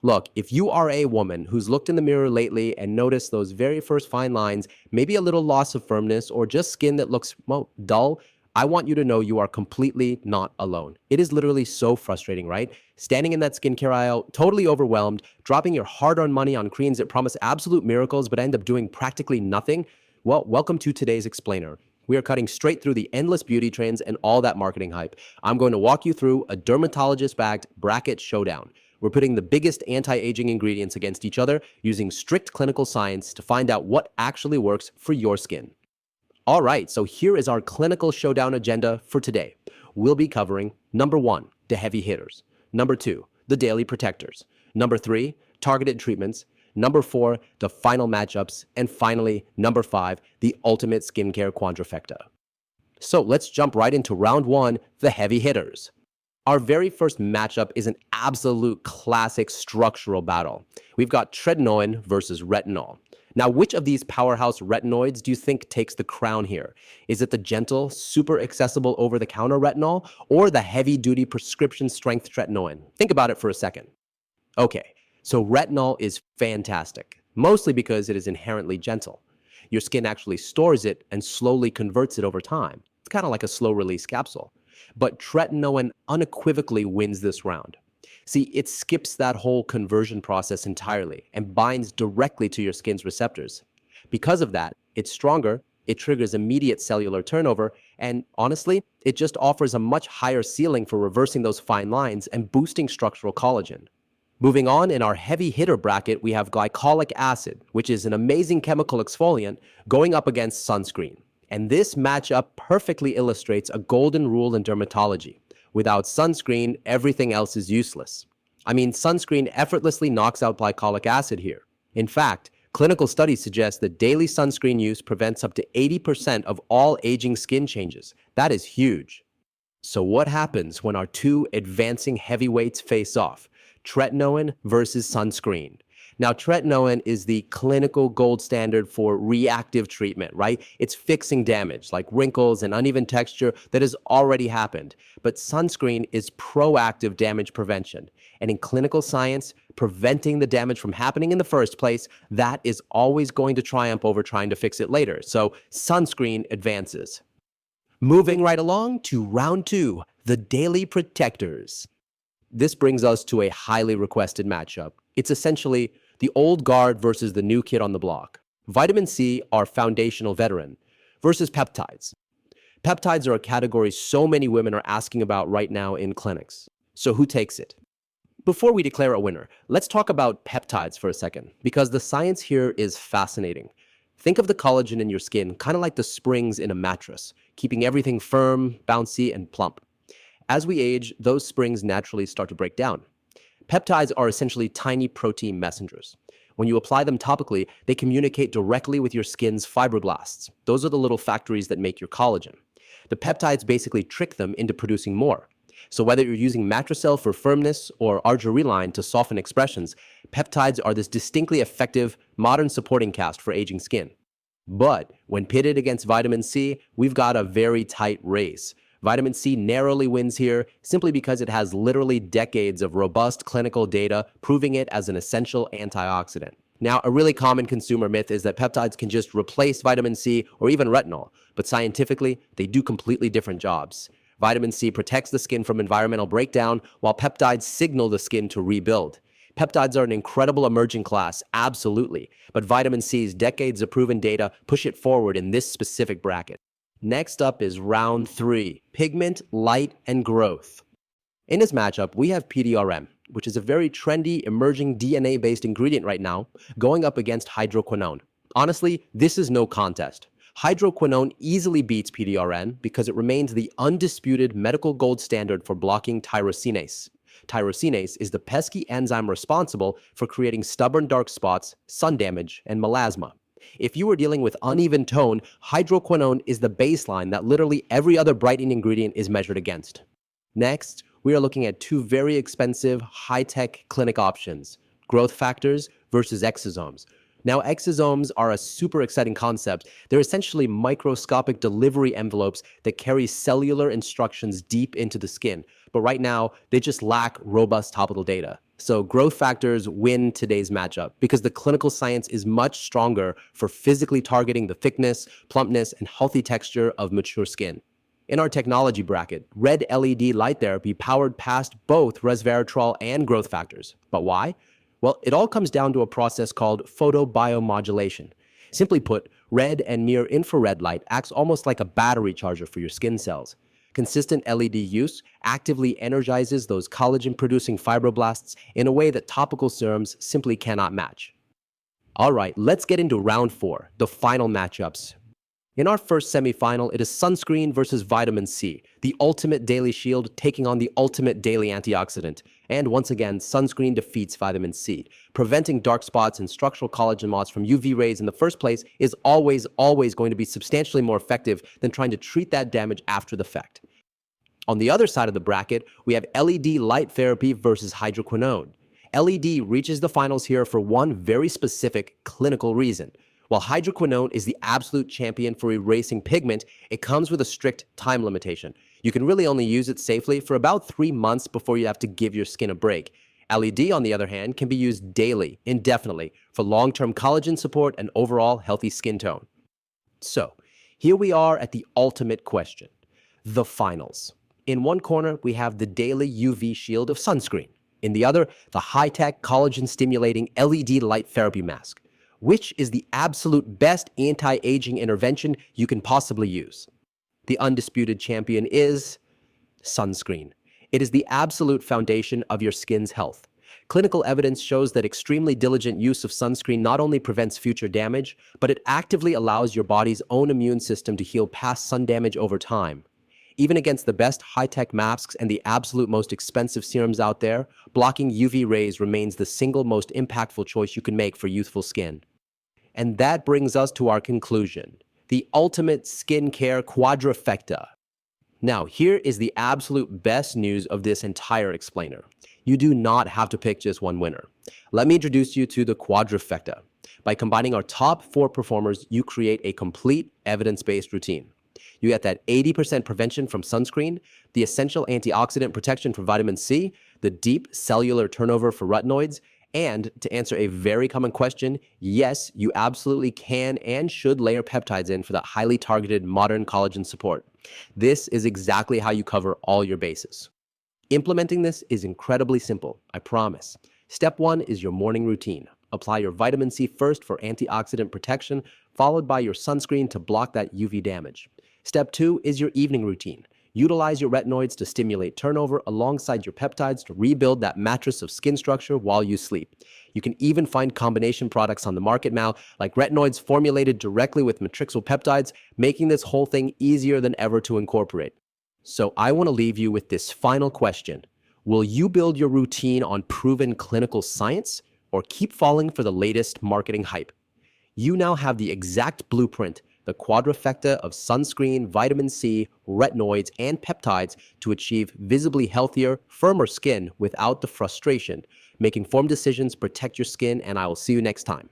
Look, if you are a woman who's looked in the mirror lately and noticed those very first fine lines, maybe a little loss of firmness, or just skin that looks, well, dull, I want you to know you are completely not alone. It is literally so frustrating, right? Standing in that skincare aisle, totally overwhelmed, dropping your hard-earned money on creams that promise absolute miracles but end up doing practically nothing. Well, welcome to today's explainer. We are cutting straight through the endless beauty trends and all that marketing hype. I'm going to walk you through a dermatologist-backed bracket showdown. We're putting the biggest anti-aging ingredients against each other using strict clinical science to find out what actually works for your skin. All right, so here is our clinical showdown agenda for today. We'll be covering number 1, the heavy hitters. Number 2, the daily protectors. Number 3, targeted treatments. Number 4, the final matchups. And finally, number 5, the ultimate skincare quadrifecta. So let's jump right into round 1, the heavy hitters. Our very first matchup is an absolute classic structural battle. We've got Tretinoin versus Retinol. Now, which of these powerhouse retinoids do you think takes the crown here? Is it the gentle, super accessible over-the-counter retinol, or the heavy-duty prescription-strength Tretinoin? Think about it for a second. Okay, so retinol is fantastic, mostly because it is inherently gentle. Your skin actually stores it and slowly converts it over time. It's kind of like a slow-release capsule. But Tretinoin unequivocally wins this round. See, it skips that whole conversion process entirely and binds directly to your skin's receptors. Because of that, it's stronger, it triggers immediate cellular turnover, and honestly, it just offers a much higher ceiling for reversing those fine lines and boosting structural collagen. Moving on, in our heavy hitter bracket, we have glycolic acid, which is an amazing chemical exfoliant, going up against sunscreen. And this matchup perfectly illustrates a golden rule in dermatology. Without sunscreen, everything else is useless. I mean, sunscreen effortlessly knocks out glycolic acid here. In fact, clinical studies suggest that daily sunscreen use prevents up to 80% of all aging skin changes. That is huge. So what happens when our two advancing heavyweights face off? Tretinoin versus sunscreen. Now, Tretinoin is the clinical gold standard for reactive treatment, right? It's fixing damage like wrinkles and uneven texture that has already happened. But sunscreen is proactive damage prevention. And in clinical science, preventing the damage from happening in the first place, that is always going to triumph over trying to fix it later. So sunscreen advances. Moving right along to round 2, the daily protectors. This brings us to a highly requested matchup. It's essentially the old guard versus the new kid on the block. Vitamin C, our foundational veteran, versus peptides. Peptides are a category so many women are asking about right now in clinics. So who takes it? Before we declare a winner, let's talk about peptides for a second, because the science here is fascinating. Think of the collagen in your skin kind of like the springs in a mattress, keeping everything firm, bouncy, and plump. As we age, those springs naturally start to break down. Peptides are essentially tiny protein messengers. When you apply them topically, they communicate directly with your skin's fibroblasts. Those are the little factories that make your collagen. The peptides basically trick them into producing more. So whether you're using Matricel for firmness or Argireline to soften expressions, peptides are this distinctly effective, modern supporting cast for aging skin. But when pitted against vitamin C, we've got a very tight race. Vitamin C narrowly wins here simply because it has literally decades of robust clinical data proving it as an essential antioxidant. Now, a really common consumer myth is that peptides can just replace vitamin C or even retinol, but scientifically, they do completely different jobs. Vitamin C protects the skin from environmental breakdown, while peptides signal the skin to rebuild. Peptides are an incredible emerging class, absolutely, but vitamin C's decades of proven data push it forward in this specific bracket. Next up is round 3, pigment, light, and growth. In this matchup, we have PDRN, which is a very trendy, emerging DNA-based ingredient right now, going up against hydroquinone. Honestly, this is no contest. Hydroquinone easily beats PDRN because it remains the undisputed medical gold standard for blocking tyrosinase. Tyrosinase is the pesky enzyme responsible for creating stubborn dark spots, sun damage, and melasma. If you are dealing with uneven tone, hydroquinone is the baseline that literally every other brightening ingredient is measured against. Next, we are looking at two very expensive, high-tech clinic options, growth factors versus exosomes. Now, exosomes are a super exciting concept. They're essentially microscopic delivery envelopes that carry cellular instructions deep into the skin, but right now they just lack robust topical data. So growth factors win today's matchup because the clinical science is much stronger for physically targeting the thickness, plumpness, and healthy texture of mature skin. In our technology bracket, red LED light therapy powered past both resveratrol and growth factors. But why? Well, it all comes down to a process called photobiomodulation. Simply put, red and near infrared light acts almost like a battery charger for your skin cells. Consistent LED use actively energizes those collagen-producing fibroblasts in a way that topical serums simply cannot match. All right, let's get into round 4, the final matchups. In our first semifinal, it is sunscreen versus vitamin C, the ultimate daily shield taking on the ultimate daily antioxidant. And once again, sunscreen defeats vitamin C. Preventing dark spots and structural collagen moss from UV rays in the first place is always going to be substantially more effective than trying to treat that damage after the fact. On the other side of the bracket, we have LED light therapy versus hydroquinone. LED reaches the finals here for one very specific clinical reason. While hydroquinone is the absolute champion for erasing pigment, it comes with a strict time limitation. You can really only use it safely for about 3 months before you have to give your skin a break. LED, on the other hand, can be used daily, indefinitely, for long-term collagen support and overall healthy skin tone. So, here we are at the ultimate question, the finals. In one corner, we have the daily UV shield of sunscreen. In the other, the high-tech collagen-stimulating LED light therapy mask. Which is the absolute best anti-aging intervention you can possibly use? The undisputed champion is sunscreen. It is the absolute foundation of your skin's health. Clinical evidence shows that extremely diligent use of sunscreen not only prevents future damage, but it actively allows your body's own immune system to heal past sun damage over time. Even against the best high-tech masks and the absolute most expensive serums out there, blocking UV rays remains the single most impactful choice you can make for youthful skin. And that brings us to our conclusion, the ultimate skincare quadrifecta. Now, here is the absolute best news of this entire explainer. You do not have to pick just one winner. Let me introduce you to the quadrifecta. By combining our top 4 performers, you create a complete evidence-based routine. You get that 80% prevention from sunscreen, the essential antioxidant protection from vitamin C, the deep cellular turnover for retinoids, and to answer a very common question, yes, you absolutely can and should layer peptides in for that highly targeted modern collagen support. This is exactly how you cover all your bases. Implementing this is incredibly simple, I promise. Step 1 is your morning routine. Apply your vitamin C first for antioxidant protection, followed by your sunscreen to block that UV damage. Step 2 is your evening routine. Utilize your retinoids to stimulate turnover alongside your peptides to rebuild that mattress of skin structure while you sleep. You can even find combination products on the market now, like retinoids formulated directly with matrixyl peptides, making this whole thing easier than ever to incorporate. So I want to leave you with this final question. Will you build your routine on proven clinical science or keep falling for the latest marketing hype? You now have the exact blueprint, the quadrifecta of sunscreen, vitamin C, retinoids, and peptides to achieve visibly healthier, firmer skin without the frustration. Make informed decisions, protect your skin, and I will see you next time.